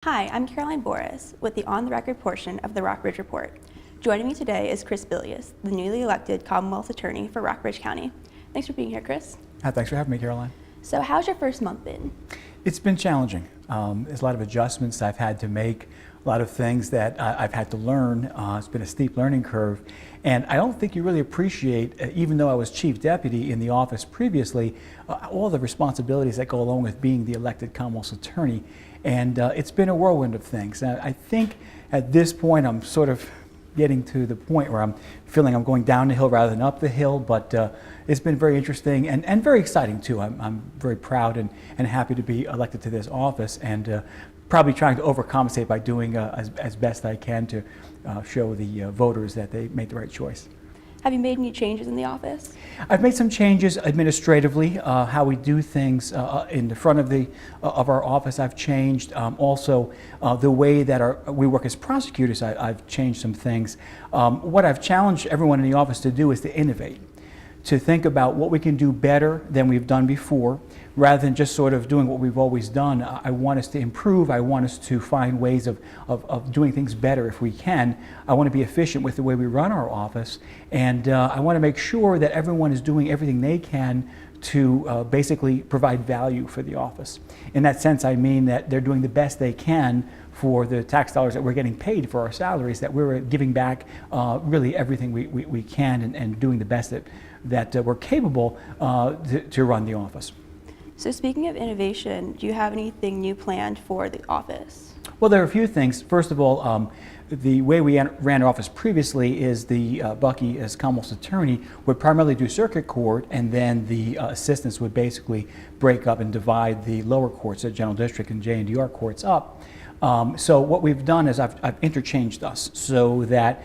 Hi, I'm Caroline Boris with the On the Record portion of the Rockbridge Report. Joining me today is Chris Billias, the newly elected Commonwealth Attorney for Rockbridge County. Thanks for being here, Chris. Thanks for having me, Caroline. So how's your first month been? It's been challenging. There's a lot of adjustments I've had to make, a lot of things that I've had to learn. It's been a steep learning curve. And I don't think you really appreciate, even though I was chief deputy in the office previously, all the responsibilities that go along with being the elected Commonwealth Attorney. And it's been a whirlwind of things. I think at this point I'm sort of getting to the point where I'm feeling I'm going down the hill rather than up the hill, but it's been very interesting and very exciting too. I'm very proud and happy to be elected to this office, and probably trying to overcompensate by doing as best I can to show the voters that they made the right choice. Have you made any changes in the office? I've made some changes administratively, how we do things in the front of our office. I've changed. Also, the way that we work as prosecutors, I've changed some things. What I've challenged everyone in the office to do is to innovate, to think about what we can do better than we've done before, rather than just sort of doing what we've always done. I want us to improve. I want us to find ways of doing things better if we can. I want to be efficient with the way we run our office, and I want to make sure that everyone is doing everything they can to basically provide value for the office. In that sense, I mean that they're doing the best they can for the tax dollars that we're getting paid for our salaries, that we're giving back really everything we can and doing the best that we're capable to run the office. So speaking of innovation, do you have anything new planned for the office? Well, there are a few things. First of all, the way we ran our office previously is the Bucky, as Commonwealth's attorney, would primarily do circuit court, and then the assistants would basically break up and divide the lower courts, the general district and JNDR courts up. So what we've done is I've interchanged us so that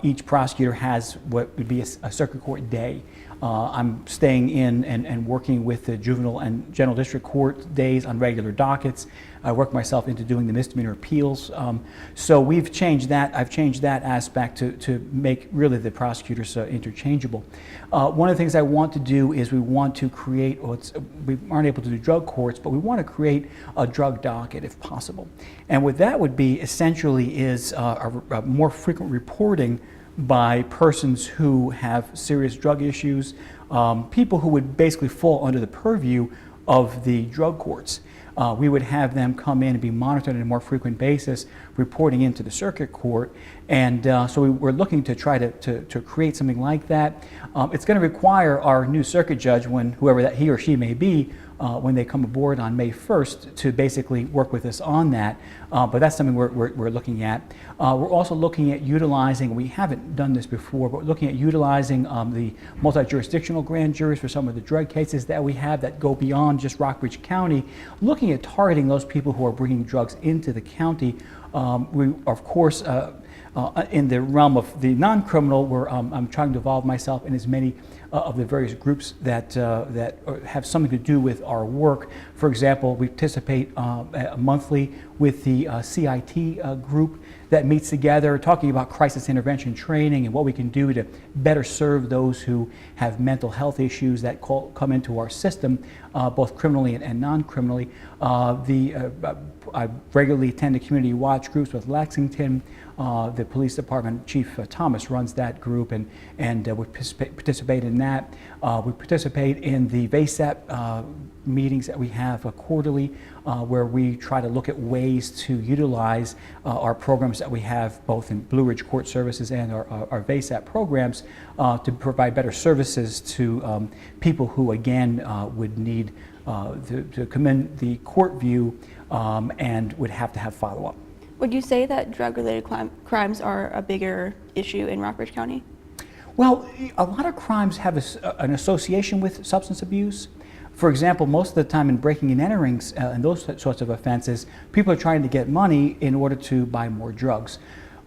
each prosecutor has what would be a circuit court day. I'm staying in and working with the juvenile and general district court days on regular dockets. I work myself into doing the misdemeanor appeals. So we've changed that. I've changed that aspect to make really the prosecutors interchangeable. One of the things I want to do is we want to create, we aren't able to do drug courts, but we want to create a drug docket if possible. And what that would be essentially is a more frequent reporting by persons who have serious drug issues, people who would basically fall under the purview of the drug courts. We would have them come in and be monitored on a more frequent basis, reporting into the circuit court, and so we're looking to try to create something like that. It's going to require our new circuit judge, whoever that he or she may be, when they come aboard on May 1st, to basically work with us on that. But that's something we're looking at. We're also looking at utilizing, we haven't done this before, but we're looking at utilizing the multi-jurisdictional grand juries for some of the drug cases that we have that go beyond just Rockbridge County, looking at targeting those people who are bringing drugs into the county. We, of course, in the realm of the non-criminal, I'm trying to involve myself in as many of the various groups that have something to do with our work. For example, we participate monthly with the CIT group that meets together talking about crisis intervention training and what we can do to better serve those who have mental health issues that come into our system, both criminally and non-criminally. I regularly attend the community watch groups with Lexington. The police department chief Thomas runs that group, and we participate in that. We participate in the VASEP meetings that we have quarterly, where we try to look at ways to utilize our programs that we have both in Blue Ridge Court Services and our VASEP programs to provide better services to people who, again, would need to come in the court view and would have to have follow-up. Would you say that drug-related crimes are a bigger issue in Rockbridge County? Well, a lot of crimes have an association with substance abuse. For example, most of the time in breaking and enterings and those sorts of offenses, people are trying to get money in order to buy more drugs.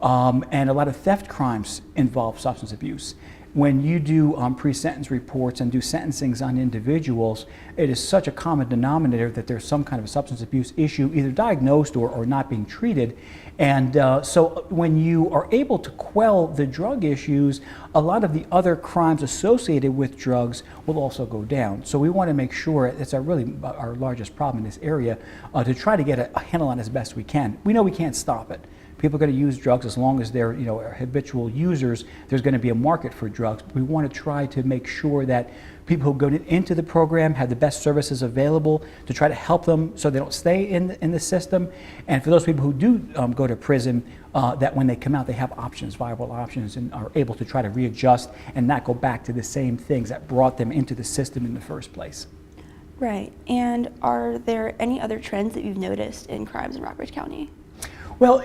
And a lot of theft crimes involve substance abuse. when you do pre-sentence reports and do sentencings on individuals, it is such a common denominator that there's some kind of a substance abuse issue, either diagnosed or not being treated. And so when you are able to quell the drug issues, a lot of the other crimes associated with drugs will also go down. So we want to make sure, it's really our largest problem in this area, to try to get a handle on it as best we can. We know we can't stop it. People are going to use drugs as long as they're habitual users. There's going to be a market for drugs. We want to try to make sure that people who go into the program have the best services available to try to help them so they don't stay in the system. And for those people who do go to prison, that when they come out they have options, viable options, and are able to try to readjust and not go back to the same things that brought them into the system in the first place. Right. And are there any other trends that you've noticed in crimes in Rockbridge County? Well,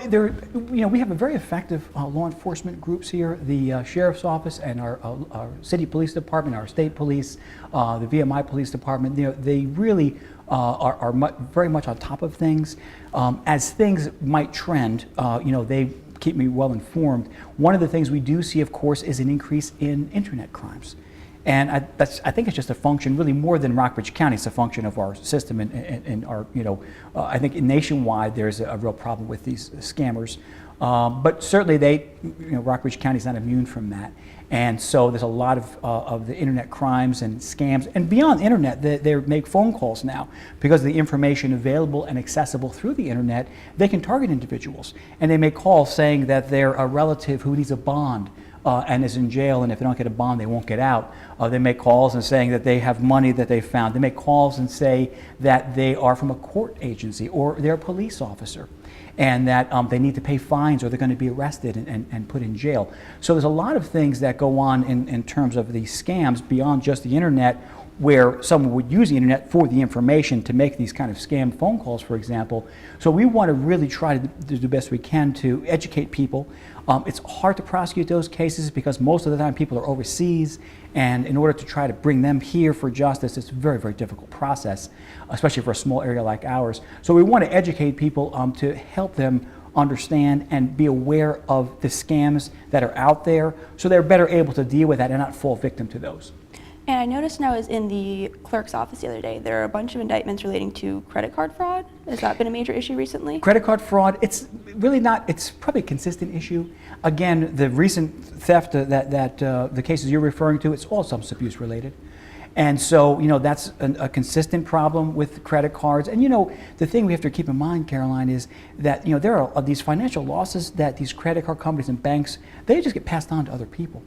we have a very effective law enforcement groups here. The Sheriff's Office and our City Police Department, our State Police, the VMI Police Department, they really are very much on top of things. As things might trend, they keep me well informed. One of the things we do see, of course, is an increase in internet crimes. And I think it's just a function, really more than Rockbridge County, it's a function of our system and our, I think nationwide there's a real problem with these scammers. But certainly Rockbridge County is not immune from that. And so there's a lot of the internet crimes and scams. And beyond the internet, they make phone calls now. Because of the information available and accessible through the internet, they can target individuals. And they make calls saying that they're a relative who needs a bond. And is in jail, and if they don't get a bond, they won't get out. They make calls and saying that they have money that they found. They make calls and say that they are from a court agency or they're a police officer, and that they need to pay fines or they're going to be arrested and put in jail. So there's a lot of things that go on in terms of these scams beyond just the internet, where someone would use the internet for the information to make these kind of scam phone calls, for example. So we want to really try to do the best we can to educate people. It's hard to prosecute those cases because most of the time people are overseas, and in order to try to bring them here for justice, it's a very, very difficult process, especially for a small area like ours. So we want to educate people to help them understand and be aware of the scams that are out there, so they're better able to deal with that and not fall victim to those. And I noticed now is in the clerk's office the other day, there are a bunch of indictments relating to credit card fraud. Has that been a major issue recently? Credit card fraud, it's really not, it's probably a consistent issue. Again, the recent theft the cases you're referring to, it's all substance abuse related. And so, that's a consistent problem with credit cards. And, the thing we have to keep in mind, Caroline, is that, there are these financial losses that these credit card companies and banks, they just get passed on to other people.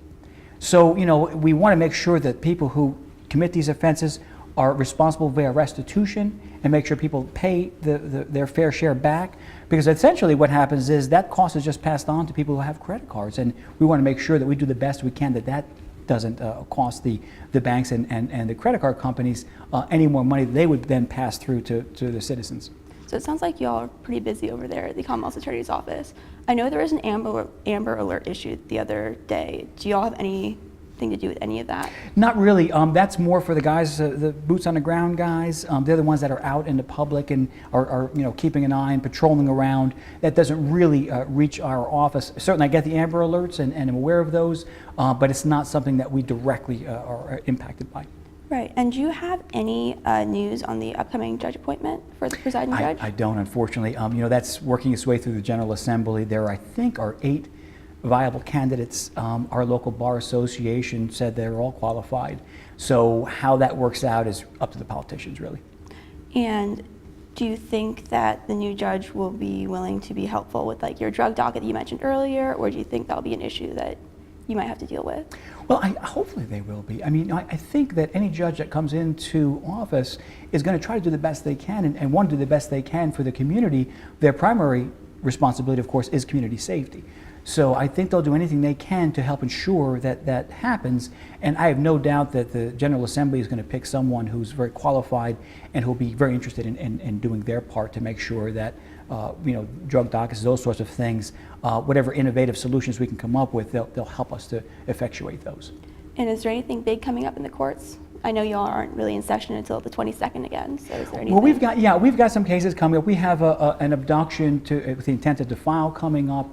So, we want to make sure that people who commit these offenses are responsible via restitution and make sure people pay their fair share back, because essentially what happens is that cost is just passed on to people who have credit cards, and we want to make sure that we do the best we can that doesn't cost the banks and the credit card companies any more money that they would then pass through to the citizens. So it sounds like y'all are pretty busy over there at the Commonwealth Attorney's Office. I know there was an Amber Alert issued the other day. Do y'all have anything to do with any of that? Not really. That's more for the guys, the boots on the ground guys. They're the ones that are out in the public and are keeping an eye and patrolling around. That doesn't really reach our office. Certainly I get the Amber Alerts and I'm aware of those, but it's not something that we directly are impacted by. Right. And do you have any news on the upcoming judge appointment for the presiding judge? I don't, unfortunately. That's working its way through the General Assembly. There, I think, are 8 viable candidates. Our local bar association said they're all qualified. So how that works out is up to the politicians, really. And do you think that the new judge will be willing to be helpful with your drug docket that you mentioned earlier, or do you think that'll be an issue that you might have to deal with? Well, hopefully they will be. I think that any judge that comes into office is going to try to do the best they can and want to do the best they can for the community. Their primary responsibility, of course, is community safety. So I think they'll do anything they can to help ensure that that happens. And I have no doubt that the General Assembly is going to pick someone who's very qualified and who'll be very interested in doing their part to make sure that drug dockets, those sorts of things, whatever innovative solutions we can come up with, they'll help us to effectuate those. And is there anything big coming up in the courts? I know y'all aren't really in session until the 22nd again, so is there anything? Well, we've got some cases coming up. We have an abduction with the intent to defile coming up.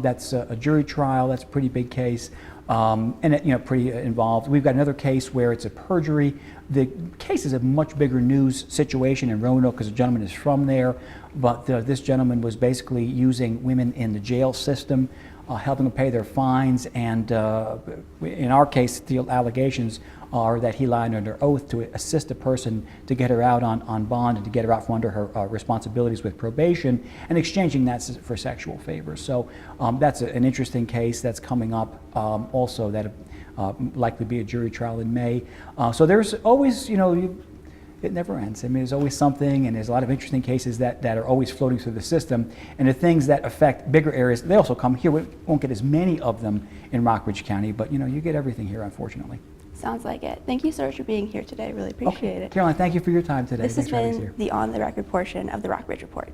That's a jury trial. That's a pretty big case. and it, pretty involved. We've got another case where it's a perjury. The case is a much bigger news situation in Roanoke because the gentleman is from there, but this gentleman was basically using women in the jail system, helping them pay their fines, and in our case, the allegations are that he lied under oath to assist a person to get her out on bond and to get her out from under her responsibilities with probation, and exchanging that for sexual favors. So that's an interesting case that's coming up also, that likely be a jury trial in May. So there's always, it never ends. I mean, there's always something, and there's a lot of interesting cases that are always floating through the system. And the things that affect bigger areas, they also come here. We won't get as many of them in Rockbridge County, but you get everything here, unfortunately. Sounds like it. Thank you so much for being here today. Really appreciate it. Caroline, thank you for your time today. This has Thanks for having us been here. the On the Record portion of the Rockbridge Report.